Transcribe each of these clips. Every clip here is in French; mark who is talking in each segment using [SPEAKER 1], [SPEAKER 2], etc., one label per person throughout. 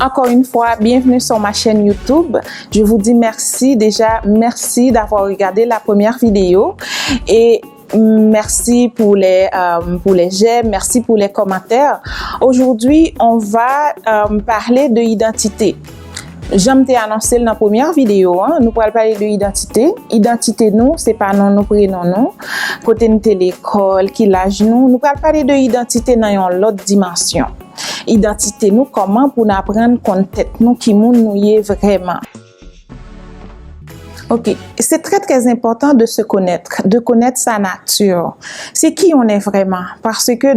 [SPEAKER 1] Encore une fois, bienvenue sur ma chaîne YouTube. Je vous dis merci merci d'avoir regardé la première vidéo et merci pour les j'aime, merci pour les commentaires. Aujourd'hui, on va parler de identité. J'aime t'annoncer dans la première vidéo, nous allons parler de identité. Identité, nous, c'est pas non, nous prénom, non. Côté de l'école, qui l'âge, nous allons parler de identité dans une autre dimension. Identité, nous, comment pour nous apprendre qu'on tête nous, qui nous y est vraiment. Ok, c'est très important de se connaître, de connaître sa nature. C'est qui on est vraiment, parce que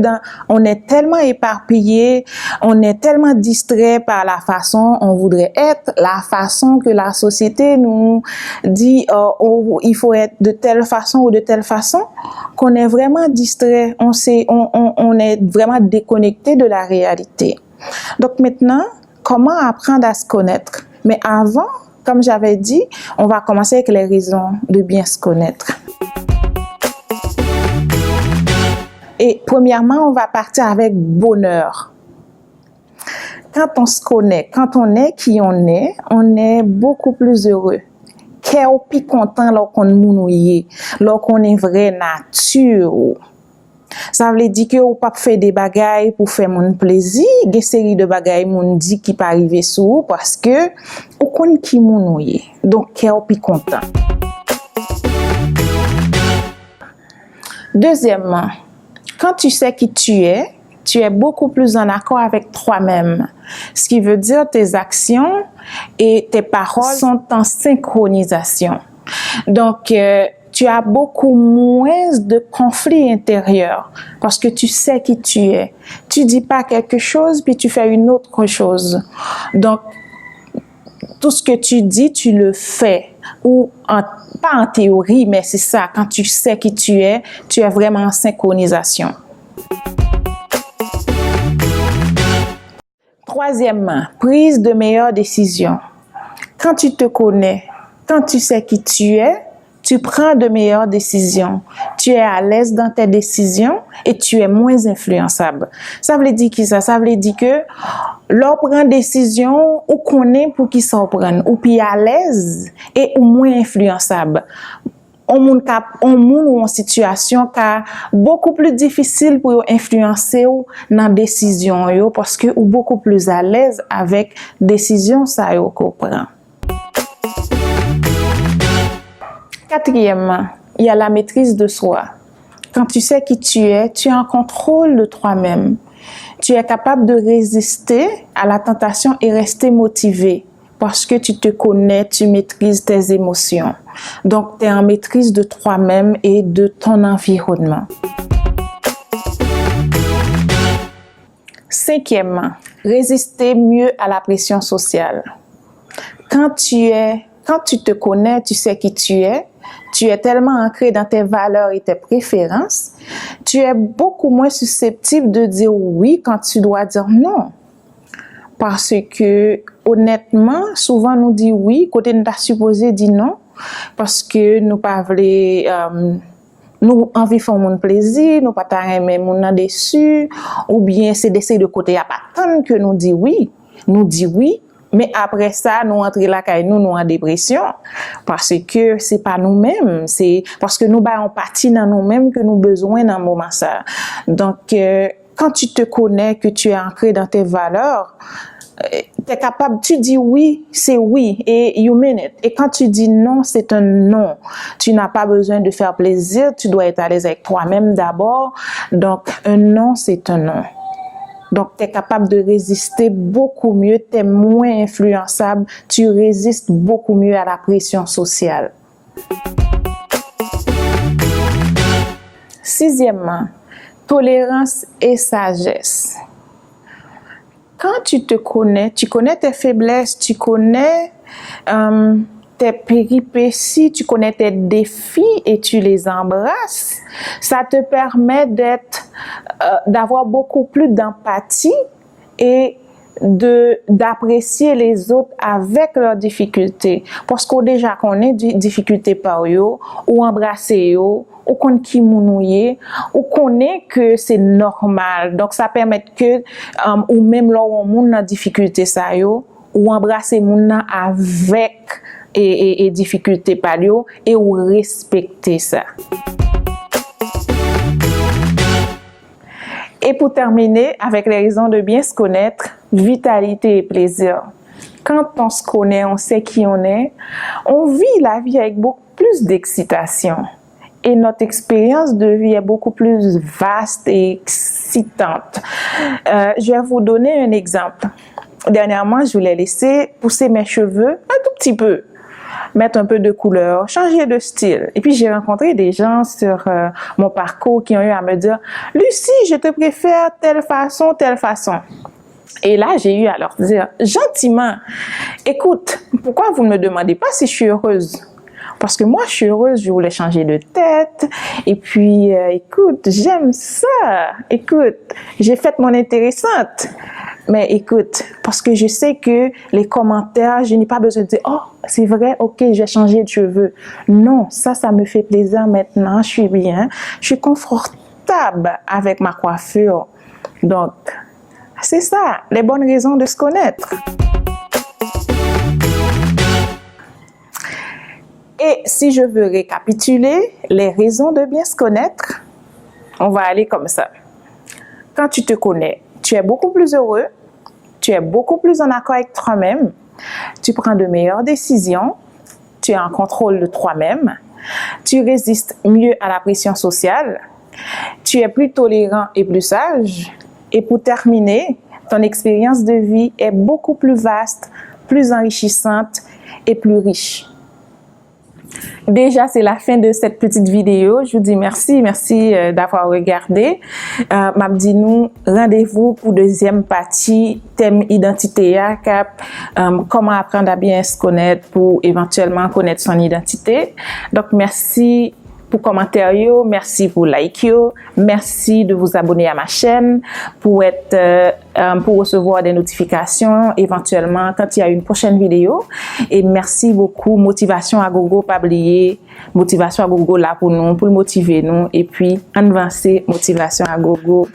[SPEAKER 1] on est tellement éparpillé, on est tellement distrait par la façon on voudrait être, la façon que la société nous dit il faut être de telle façon ou de telle façon, qu'on est vraiment distrait, on est vraiment déconnecté de la réalité. Donc maintenant, comment apprendre à se connaître? Mais avant, comme j'avais dit, on va commencer avec les raisons de bien se connaître. Et premièrement, on va partir avec bonheur. Quand on se connaît, quand on est qui on est beaucoup plus heureux. Qu'est-ce plus content lorsqu'on est lorsqu'on est vraie nature. Ça veut dire que ou pas faire des bagailles pour faire mon plaisir, des séries de bagailles mon dit qui pas arriver sous parce que ou connaît qui mon est. Donc qu'est plus content. Deuxièmement, quand tu sais qui tu es beaucoup plus en accord avec toi-même. Ce qui veut dire tes actions et tes paroles sont en synchronisation. Donc tu as beaucoup moins de conflits intérieurs parce que tu sais qui tu es. Tu dis pas quelque chose puis tu fais une autre chose. Donc, tout ce que tu dis, tu le fais. Ou pas en théorie, mais c'est ça. Quand tu sais qui tu es vraiment en synchronisation. Troisièmement, prise de meilleures décisions. Quand tu te connais, quand tu sais qui tu prends de meilleures décisions. Tu es à l'aise dans tes décisions et tu es moins influençable. Ça veut dire qui ça? Ça veut dire que l'on prend décision ou qu'on est pour qui s'en prenne, ou puis à l'aise et ou moins influençable. On monde ou en situation car beaucoup plus difficile pour influencer ou dans décision yo parce que ou beaucoup plus à l'aise avec décision ça yo qu'on prend. Quatrièmement, il y a la maîtrise de soi. Quand tu sais qui tu es en contrôle de toi-même. Tu es capable de résister à la tentation et rester motivé parce que tu te connais, tu maîtrises tes émotions. Donc, tu es en maîtrise de toi-même et de ton environnement. Cinquièmement, résister mieux à la pression sociale. Quand tu te connais, tu sais qui tu es tellement ancré dans tes valeurs et tes préférences, tu es beaucoup moins susceptible de dire oui quand tu dois dire non. Parce que, honnêtement, souvent nous dit oui, côté nous t'a supposé dire non, parce que nous pas voulons, nous envie faire mon plaisir, nous pas aimer mon déçu, ou bien c'est d'essayer de côté à pas tant que nous dit oui, mais après ça, nous entrons là, nous en dépression, parce que c'est pas nous-mêmes, c'est parce que nous on partie dans nous-mêmes que nous besoin dans le moment ça. Donc, quand tu te connais, que tu es ancré dans tes valeurs, tu es capable, tu dis oui, c'est oui, et you mean it. Et quand tu dis non, c'est un non. Tu n'as pas besoin de faire plaisir, tu dois être à l'aise avec toi-même d'abord. Donc, un non, c'est un non. Donc, tu es capable de résister beaucoup mieux, tu es moins influençable, tu résistes beaucoup mieux à la pression sociale. Sixièmement, tolérance et sagesse. Quand tu te connais, tu connais tes faiblesses, tu connais tes péripéties, tu connais tes défis et tu les embrasses, ça te permet d'avoir beaucoup plus d'empathie et d'apprécier les autres avec leurs difficultés. Parce qu'on déjà connaît des difficultés par eux, ou embrasser eux, ou qu'on qui mounouye, ou connaît que c'est normal. Donc ça permet que ou même là où on moun dans difficulté ça yo, ou embrasser moun nan avec et difficulté pa yo et ou respecter ça. Et pour terminer avec les raisons de bien se connaître, vitalité et plaisir. Quand on se connaît, on sait qui on est, on vit la vie avec beaucoup plus d'excitation. Et notre expérience de vie est beaucoup plus vaste et excitante. Je vais vous donner un exemple. Dernièrement, je voulais laisser pousser mes cheveux un tout petit peu, mettre un peu de couleur, changer de style. Et puis, j'ai rencontré des gens sur mon parcours qui ont eu à me dire « Lucie, je te préfère telle façon, telle façon. » Et là, j'ai eu à leur dire gentiment « Écoute, pourquoi vous ne me demandez pas si je suis heureuse? » Parce que moi, je suis heureuse, je voulais changer de tête. Et puis, écoute, j'aime ça. Écoute, j'ai fait mon intéressante. Mais écoute, parce que je sais que les commentaires, je n'ai pas besoin de dire « Oh, c'est vrai, ok, j'ai changé de cheveux. » Non, ça me fait plaisir maintenant, je suis bien. Je suis confortable avec ma coiffure. Donc, c'est ça, les bonnes raisons de se connaître. Et si je veux récapituler les raisons de bien se connaître, on va aller comme ça. Quand tu te connais, tu es beaucoup plus heureux, tu es beaucoup plus en accord avec toi-même, tu prends de meilleures décisions, tu es en contrôle de toi-même, tu résistes mieux à la pression sociale, tu es plus tolérant et plus sage, et pour terminer, ton expérience de vie est beaucoup plus vaste, plus enrichissante et plus riche. Déjà, c'est la fin de cette petite vidéo. Je vous dis merci d'avoir regardé. M'abdi nous rendez-vous pour deuxième partie thème identité comment apprendre à bien se connaître pour éventuellement connaître son identité. Donc merci pour commentaires, merci pour like, merci de vous abonner à ma chaîne pour recevoir des notifications éventuellement quand il y a une prochaine vidéo. Et merci beaucoup, Motivation à Gogo, pas oublier, Motivation à Gogo là pour nous, pour motiver nous, et puis avancer Motivation à Gogo.